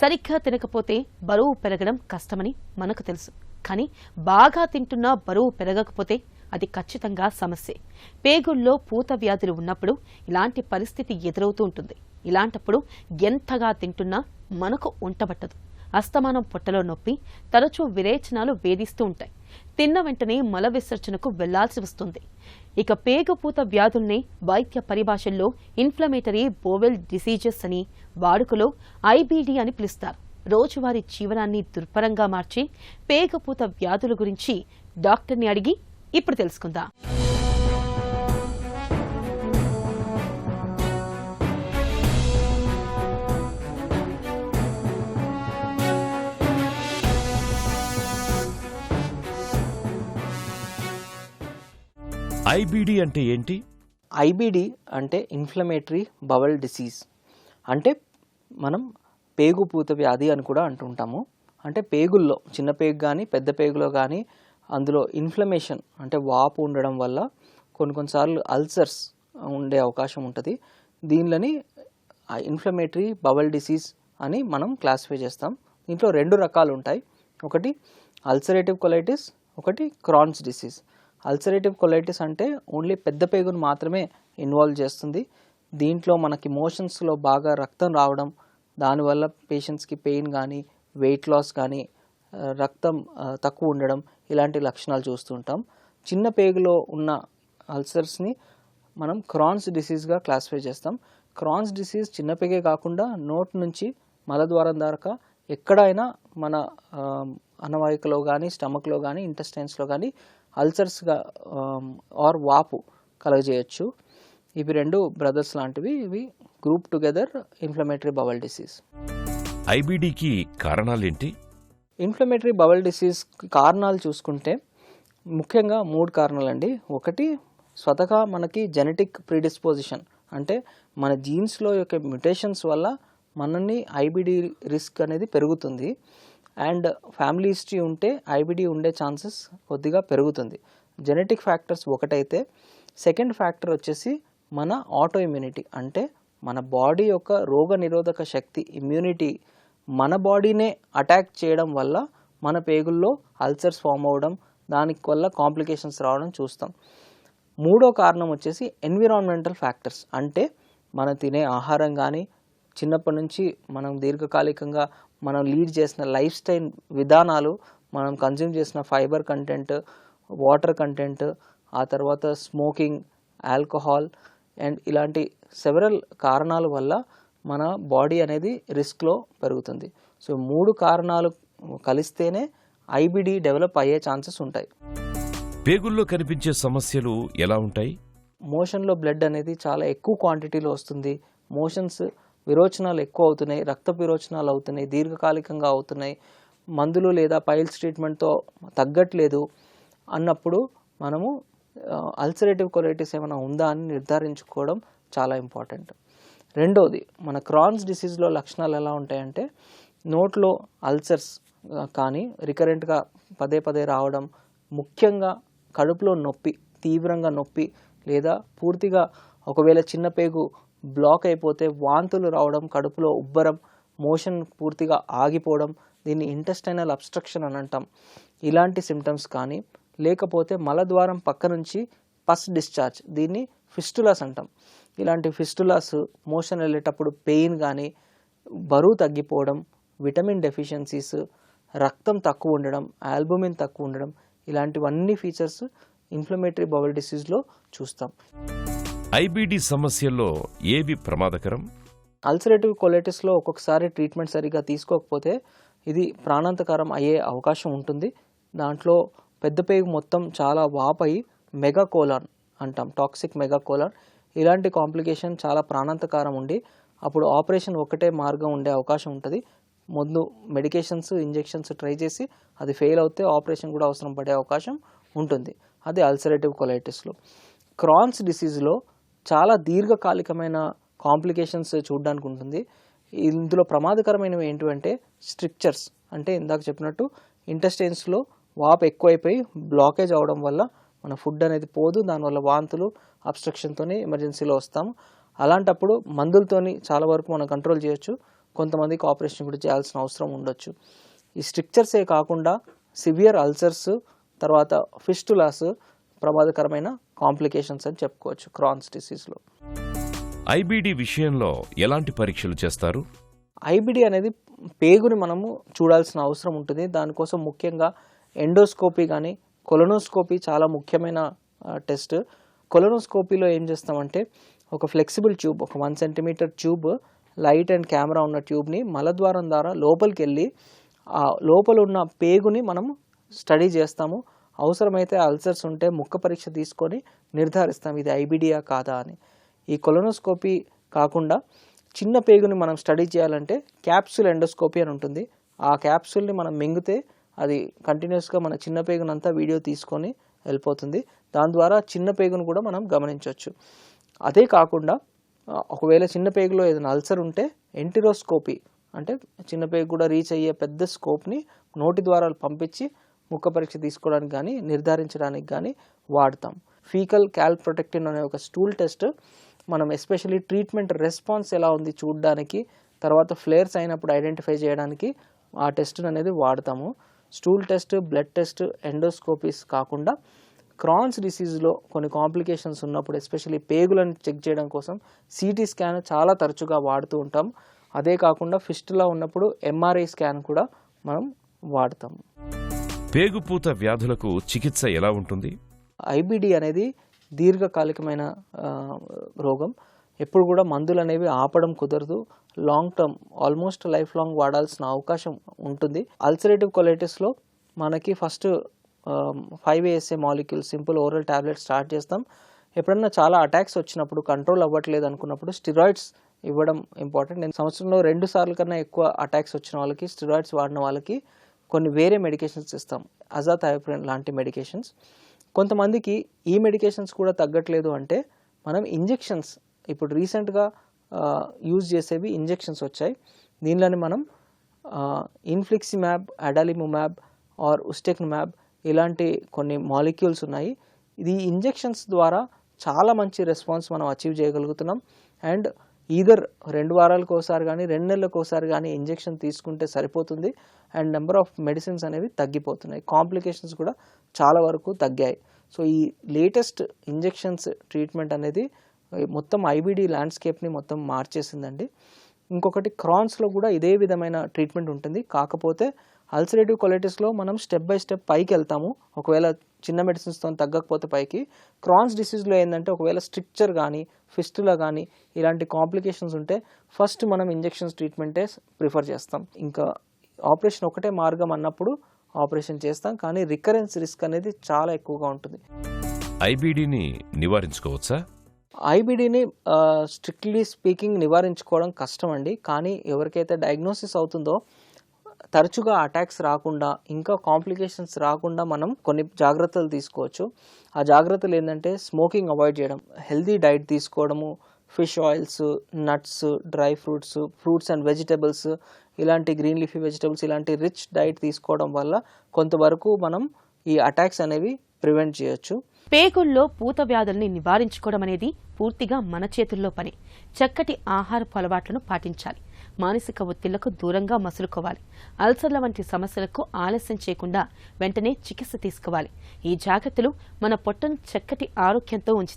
సరిగ్గా తినకపోతే బరువు పెరగడం కష్టమని మనకు తెలుసు. కానీ బాగా తింటున్నా బరువు పెరగకపోతే అది ఖచ్చితంగా సమస్యే. పేగుల్లో పూత వ్యాధులు ఉన్నప్పుడు ఇలాంటి పరిస్థితి ఎదురవుతూ ఉంటుంది. ఇలాంటప్పుడు ఎంతగా తింటున్నా మనకు ఉంటబట్టదు. అస్తమానం పొట్టలో నొప్పి, తరచూ విరేచనాలు వేధిస్తూ ఉంటాయి. తిన్న వెంటనే మల విసర్జనకు వెళ్లాల్సి వస్తుంది. ఇక పేగుపూత వ్యాధుల్ని వైద్య పరిభాషల్లో ఇన్ఫ్లమేటరీ బోవెల్ డిసీజెస్ అని, వాడుకలో ఐబీడీ అని పిలుస్తారు. రోజువారీ జీవనాన్ని దుర్భరంగా మార్చి పేగుపూత వ్యాధుల గురించి డాక్టర్ని అడిగి ఇప్పుడు తెలుసుకుందాం. ఐబీడీ అంటే ఏంటి? ఐబీడీ అంటే ఇన్ఫ్లమేటరీ బవల్ డిసీజ్. అంటే మనం పేగుపూత వ్యాధి అని కూడా అంటుంటాము. అంటే పేగుల్లో, చిన్న పేగు కానీ పెద్ద పేగులో కానీ అందులో ఇన్ఫ్లమేషన్ అంటే వాపు ఉండడం వల్ల కొన్నిసార్లు అల్సర్స్ ఉండే అవకాశం ఉంటుంది. దీనిని ఇన్ఫ్లమేటరీ బవల్ డిసీజ్ అని మనం క్లాసిఫై చేస్తాం. దీంట్లో రెండు రకాలు ఉంటాయి. ఒకటి అల్సరేటివ్ కొలైటిస్, ఒకటి క్రాన్స్ డిసీజ్. అల్సరేటివ్ కొలైటిస్ అంటే ఓన్లీ పెద్ద పేగును మాత్రమే ఇన్వాల్వ్ చేస్తుంది. దీంట్లో మనకి మోషన్స్లో బాగా రక్తం రావడం, దానివల్ల పేషెంట్స్కి పెయిన్ కానీ, వెయిట్ లాస్ కానీ, రక్తం తక్కువ ఉండడం, ఇలాంటి లక్షణాలు చూస్తుంటాం. చిన్న పేగులో ఉన్న అల్సర్స్ని మనం క్రాన్స్ డిసీజ్గా క్లాసిఫై చేస్తాం. క్రాన్స్ డిసీజ్ చిన్న పేగే కాకుండా నోట్ నుంచి మలద్వారం దాకా ఎక్కడైనా మన అనవాయికలో కానీ, స్టమక్లో కానీ, ఇంటెస్టైన్స్లో కానీ అల్సర్స్గా ఆర్ వాపు కలగజేయచ్చు. ఇవి రెండు బ్రదర్స్ లాంటివి. ఇవి group together inflammatory bowel disease. ఐబీడీకి కారణాలేంటి? ఇన్ఫ్లమేటరీ బవల్ డిసీజ్ కారణాలు చూసుకుంటే ముఖ్యంగా 3 కారణాలండి. ఒకటి స్వతహా మనకి జెనెటిక్ ప్రీడిస్పోజిషన్, అంటే మన జీన్స్లో యొక్క మ్యుటేషన్స్ వల్ల మనని ఐబీడీ రిస్క్ అనేది పెరుగుతుంది. అండ్ ఫ్యామిలీ హిస్టరీ ఉంటే ఐబీడీ ఉండే ఛాన్సెస్ కొద్దిగా పెరుగుతుంది. జెనెటిక్ ఫ్యాక్టర్స్ ఒకటైతే, సెకండ్ ఫ్యాక్టర్ వచ్చేసి మన ఆటో ఇమ్యూనిటీ, అంటే మన బాడీ యొక్క రోగ నిరోధక శక్తి, ఇమ్యూనిటీ మన బాడీనే అటాక్ చేయడం వల్ల మన పేగుల్లో అల్సర్స్ ఫామ్ అవ్వడం, దానికి వల్ల కాంప్లికేషన్స్ రావడం చూస్తాం. మూడో కారణం వచ్చేసి ఎన్విరాన్మెంటల్ ఫ్యాక్టర్స్, అంటే మనం తినే ఆహారం కానీ, చిన్నప్పటి నుంచి మనం దీర్ఘకాలికంగా మనం లీడ్ చేసిన లైఫ్ స్టైల్ విధానాలు, మనం కన్జ్యూమ్ చేసిన ఫైబర్ కంటెంట్, వాటర్ కంటెంట్, ఆ తర్వాత స్మోకింగ్, ఆల్కహాల్ అండ్ ఇలాంటి సెవరల్ కారణాల వల్ల మన బాడీ అనేది రిస్క్లో పెరుగుతుంది. సో 3 కారణాలు కలిస్తేనే ఐబీడీ డెవలప్ అయ్యే ఛాన్సెస్ ఉంటాయి. పేగుల్లో కనిపించే సమస్యలు ఎలా ఉంటాయి? మోషన్లో బ్లడ్ అనేది చాలా ఎక్కువ క్వాంటిటీలో వస్తుంది. మోషన్స్ విరోచనాలు ఎక్కువ అవుతున్నాయి, రక్త విరోచనాలు అవుతున్నాయి, దీర్ఘకాలికంగా అవుతున్నాయి, మందులు లేదా పైల్స్ ట్రీట్మెంట్తో తగ్గట్లేదు అన్నప్పుడు మనము అల్సరేటివ్ కొలైటిస్ ఏమైనా ఉందా అని నిర్ధారించుకోవడం చాలా ఇంపార్టెంట్. రెండోది, మన క్రాన్స్ డిసీజ్లో లక్షణాలు ఎలా ఉంటాయంటే నోట్లో అల్సర్స్ కానీ రికరెంట్గా పదే పదే రావడం, ముఖ్యంగా కడుపులో నొప్పి, తీవ్రంగా నొప్పి, లేదా పూర్తిగా ఒకవేళ చిన్న పేగు బ్లాక్ అయిపోతే వాంతులు రావడం, కడుపులో ఉబ్బరం, మోషన్ పూర్తిగా ఆగిపోవడం, దీన్ని ఇంటెస్టైనల్ అబ్స్ట్రక్షన్ అని అంటాం. ఇలాంటి సిమ్టమ్స్ కానీ, లేకపోతే మలద్వారం పక్క నుంచి పస్ డిశ్చార్జ్, దీన్ని ఫిస్టులాస్ అంటాం. ఇలాంటి ఫిస్టులాస్, మోషన్ వెళ్ళేటప్పుడు పెయిన్ కానీ, బరువు తగ్గిపోవడం, విటమిన్ డెఫిషియన్సీస్, రక్తం తక్కువ ఉండడం, ఆల్బుమిన్ తక్కువ ఉండడం, ఇలాంటివన్నీ ఫీచర్స్ ఇన్ఫ్లమేటరీ బవల్ డిసీజ్లో చూస్తాం. ఐబీడీ సమస్యల్లో ఏవి ప్రమాదకరం? అల్సరేటివ్ కొలైటిస్లో ఒక్కొక్కసారి ట్రీట్మెంట్ సరిగా తీసుకోకపోతే ఇది ప్రాణాంతకరం అయ్యే అవకాశం ఉంటుంది. దాంట్లో పెద్ద పేగు మొత్తం చాలా వాపయి మెగాకోలాన్ అంటాం, టాక్సిక్ మెగాకోలాన్. ఇలాంటి కాంప్లికేషన్ చాలా ప్రాణాంతకరం ఉండి అప్పుడు ఆపరేషన్ ఒకటే మార్గం ఉండే అవకాశం ఉంటుంది. ముందు మెడికేషన్స్, ఇంజెక్షన్స్ ట్రై చేసి అది ఫెయిల్ అవుతే ఆపరేషన్ కూడా అవసరం పడే అవకాశం ఉంటుంది. అది అల్సరేటివ్ కొలైటిస్లో. క్రాన్స్ డిసీజ్లో చాలా దీర్ఘకాలికమైన కాంప్లికేషన్స్ చూడడానికి ఉంటుంది. ఇందులో ప్రమాదకరమైనవి ఏంటంటే స్ట్రిక్చర్స్, అంటే ఇందాక చెప్పినట్టు ఇంటెస్టైన్స్లో వాపు ఎక్కువైపోయి బ్లాకేజ్ అవడం వల్ల మన ఫుడ్ అనేది పోదు, దానివల్ల వాంతులు, అబ్స్ట్రక్షన్తోనే ఎమర్జెన్సీలో వస్తాము. అలాంటప్పుడు మందులతోని చాలా వరకు మనం కంట్రోల్ చేయొచ్చు. కొంతమందికి ఆపరేషన్ కూడా చేయాల్సిన అవసరం ఉండొచ్చు. ఈ స్ట్రిక్చర్సే కాకుండా సివియర్ అల్సర్స్, తర్వాత ఫిస్టులాస్ ప్రమాదకరమైన కాంప్లికేషన్స్ అని చెప్పుకోవచ్చు క్రాన్స్ డిసీజ్లో. ఐబీడీ విషయంలో ఎలాంటి పరీక్షలు చేస్తారు? ఐబిడి అనేది పేగుని మనము చూడాల్సిన అవసరం ఉంటుంది. దానికోసం ముఖ్యంగా ఎండోస్కోపీ కానీ కొలనోస్కోపీ చాలా ముఖ్యమైన టెస్ట్. కొలనోస్కోపీలో ఏం చేస్తామంటే ఒక ఫ్లెక్సిబుల్ ట్యూబ్, ఒక 1 centimetre tube, light and camera ఉన్న ట్యూబ్ని మలద్వారం ద్వారా లోపలికి వెళ్ళి ఆ లోపల ఉన్న పేగుని మనం స్టడీ చేస్తాము. అవసరమైతే అల్సర్స్ ఉంటే ముక్క పరీక్ష తీసుకొని నిర్ధారిస్తాం ఇది ఐబిడియా కాదా అని. ఈ కొలనోస్కోపీ కాకుండా చిన్న పేగుని మనం స్టడీ చేయాలంటే క్యాప్సూల్ ఎండోస్కోపీ అని ఉంటుంది. ఆ క్యాప్సూల్ని మనం మింగితే అది కంటిన్యూస్గా మన చిన్న పేగునంతా వీడియో తీసుకొని వెళ్ళిపోతుంది. దాని ద్వారా చిన్న పేగును కూడా మనం గమనించవచ్చు. అదే కాకుండా ఒకవేళ చిన్న పేగులో ఏదైనా అల్సర్ ఉంటే ఎంటిరోస్కోపీ అంటే చిన్న పేగు కూడా రీచ్ అయ్యే పెద్ద స్కోప్ని నోటి ద్వారా పంపించి ముక్క పరీక్ష తీసుకోవడానికి కానీ నిర్ధారించడానికి కానీ వాడతాం. ఫీకల్ క్యాల్ప్రొటెక్టిన్ అనే ఒక స్టూల్ టెస్ట్ మనం ఎస్పెషల్లీ ట్రీట్మెంట్ రెస్పాన్స్ ఎలా ఉంది చూడడానికి, తర్వాత ఫ్లేర్స్ అయినప్పుడు ఐడెంటిఫై చేయడానికి ఆ టెస్ట్ అనేది వాడతాము. స్టూల్ టెస్ట్, బ్లడ్ టెస్ట్, ఎండోస్కోపీస్ కాకుండా క్రాన్స్ డిసీజ్లో కొన్ని కాంప్లికేషన్స్ ఉన్నప్పుడు ఎస్పెషల్లీ పేగులను చెక్ చేయడం కోసం సిటీ స్కాన్ చాలా తరచుగా వాడుతూ ఉంటాం. అదే కాకుండా ఫిస్టులా ఉన్నప్పుడు ఎంఆర్ఐ స్కాన్ కూడా మనం వాడతాము. పేగుపూత వ్యాధులకు చికిత్స ఎలా ఉంటుంది? ఐబిడి అనేది దీర్ఘకాలికమైన రోగం. ఎప్పుడు కూడా మందులు అనేవి ఆపడం కుదరదు. Long term almost life long వాడాల్సిన అవకాశం ఉంటుంది. అల్సరేటివ్ కొలైటిస్లో మనకి first 5-ASA molecule simple oral tablet start చేస్తాం. ఎప్పుడన్నా చాలా అటాక్స్ వచ్చినప్పుడు కంట్రోల్ అవ్వట్లేదు అనుకున్నప్పుడు స్టిరాయిడ్స్ ఇవ్వడం ఇంపార్టెంట్. నేను సంవత్సరంలో 2 సార్లు కన్నా ఎక్కువ అటాక్స్ వచ్చిన వాళ్ళకి స్టిరాయిడ్స్ వాడిన వాళ్ళకి కొన్ని వేరే మెడికేషన్స్ ఇస్తాం, అజాథయోప్రిన్ లాంటి మెడికేషన్స్. కొంతమందికి ఈ మెడికేషన్స్ కూడా తగ్గట్లేదు అంటే మనం ఇంజెక్షన్స్, ఇప్పుడు రీసెంట్గా యూజ్ చేసేవి ఇంజెక్షన్స్ వచ్చాయి. దీనిలోని మనం ఇన్ఫ్లిక్సిమాబ్, అడాలిముమాబ్ ఆర్ ఉస్టెక్నుమాబ్ ఇలాంటి కొన్ని మాలిక్యూల్స్ ఉన్నాయి. ఇది ఇంజెక్షన్స్ ద్వారా చాలా మంచి రెస్పాన్స్ మనం అచీవ్ చేయగలుగుతున్నాం. అండ్ ఈదర్ 2 వారాలకు ఒకసారి కానీ 2 నెలలకు ఒకసారి కానీ ఇంజెక్షన్ తీసుకుంటే సరిపోతుంది. అండ్ నెంబర్ ఆఫ్ మెడిసిన్స్ అనేవి తగ్గిపోతున్నాయి, కాంప్లికేషన్స్ కూడా చాలా వరకు తగ్గాయి. సో ఈ లేటెస్ట్ ఇంజెక్షన్స్ ట్రీట్మెంట్ అనేది మొత్తం ఐబిడి ల్యాండ్స్కేప్ని మొత్తం మార్చేసిందండి. ఇంకొకటి క్రాన్స్లో కూడా ఇదే విధమైన ట్రీట్మెంట్ ఉంటుంది. కాకపోతే అల్సరేటివ్ కొలైటిస్లో మనం స్టెప్ బై స్టెప్ పైకి వెళ్తాము. ఒకవేళ చిన్న మెడిసిన్స్తో తగ్గకపోతే పైకి. క్రాన్స్ డిసీజ్లో ఏంటంటే ఒకవేళ స్ట్రిక్చర్ కానీ ఫిస్టులా కానీ ఇలాంటి కాంప్లికేషన్స్ ఉంటే ఫస్ట్ మనం ఇంజెక్షన్స్ ట్రీట్మెంటే ప్రిఫర్ చేస్తాం. ఇంకా ఆపరేషన్ ఒకటే మార్గం అన్నప్పుడు ఆపరేషన్ చేస్తాం, కానీ రికరెన్స్ రిస్క్ అనేది చాలా ఎక్కువగా ఉంటుంది. ఐబీడీని నివారించుకోవచ్చా? ఐబిడిని స్ట్రిక్ట్లీ స్పీకింగ్ నివారించుకోవడం కష్టం అండి. కానీ ఎవరికైతే డయాగ్నోసిస్ అవుతుందో తరచుగా అటాక్స్ రాకుండా, ఇంకా కాంప్లికేషన్స్ రాకుండా మనం కొన్ని జాగ్రత్తలు తీసుకోవచ్చు. ఆ జాగ్రత్తలు ఏంటంటే స్మోకింగ్ అవాయిడ్ చేయడం, హెల్దీ డైట్ తీసుకోవడము, fish oils, nuts, dry fruits, fruits and vegetables, ఇలాంటి గ్రీన్ లీఫీ వెజిటబుల్స్, ఇలాంటి రిచ్ డైట్ తీసుకోవడం వల్ల కొంతవరకు మనం ఈ అటాక్స్ అనేవి ప్రివెంట్ చేయొచ్చు. పేగుల్లో పూత వ్యాధుల్ని నివారించుకోవడం అనేది పూర్తిగా మన చేతుల్లో పని. చక్కటి ఆహారపు అలవాట్లను పాటించాలి. మానసిక ఒత్తిళ్లకు దూరంగా మసులుకోవాలి. అల్సర్ల వంటి సమస్యలకు ఆలస్యం చేయకుండా వెంటనే చికిత్స తీసుకోవాలి. ఈ జాగ్రత్తలు మన పొట్టను చక్కటి ఆరోగ్యంతో ఉంచుతాయి.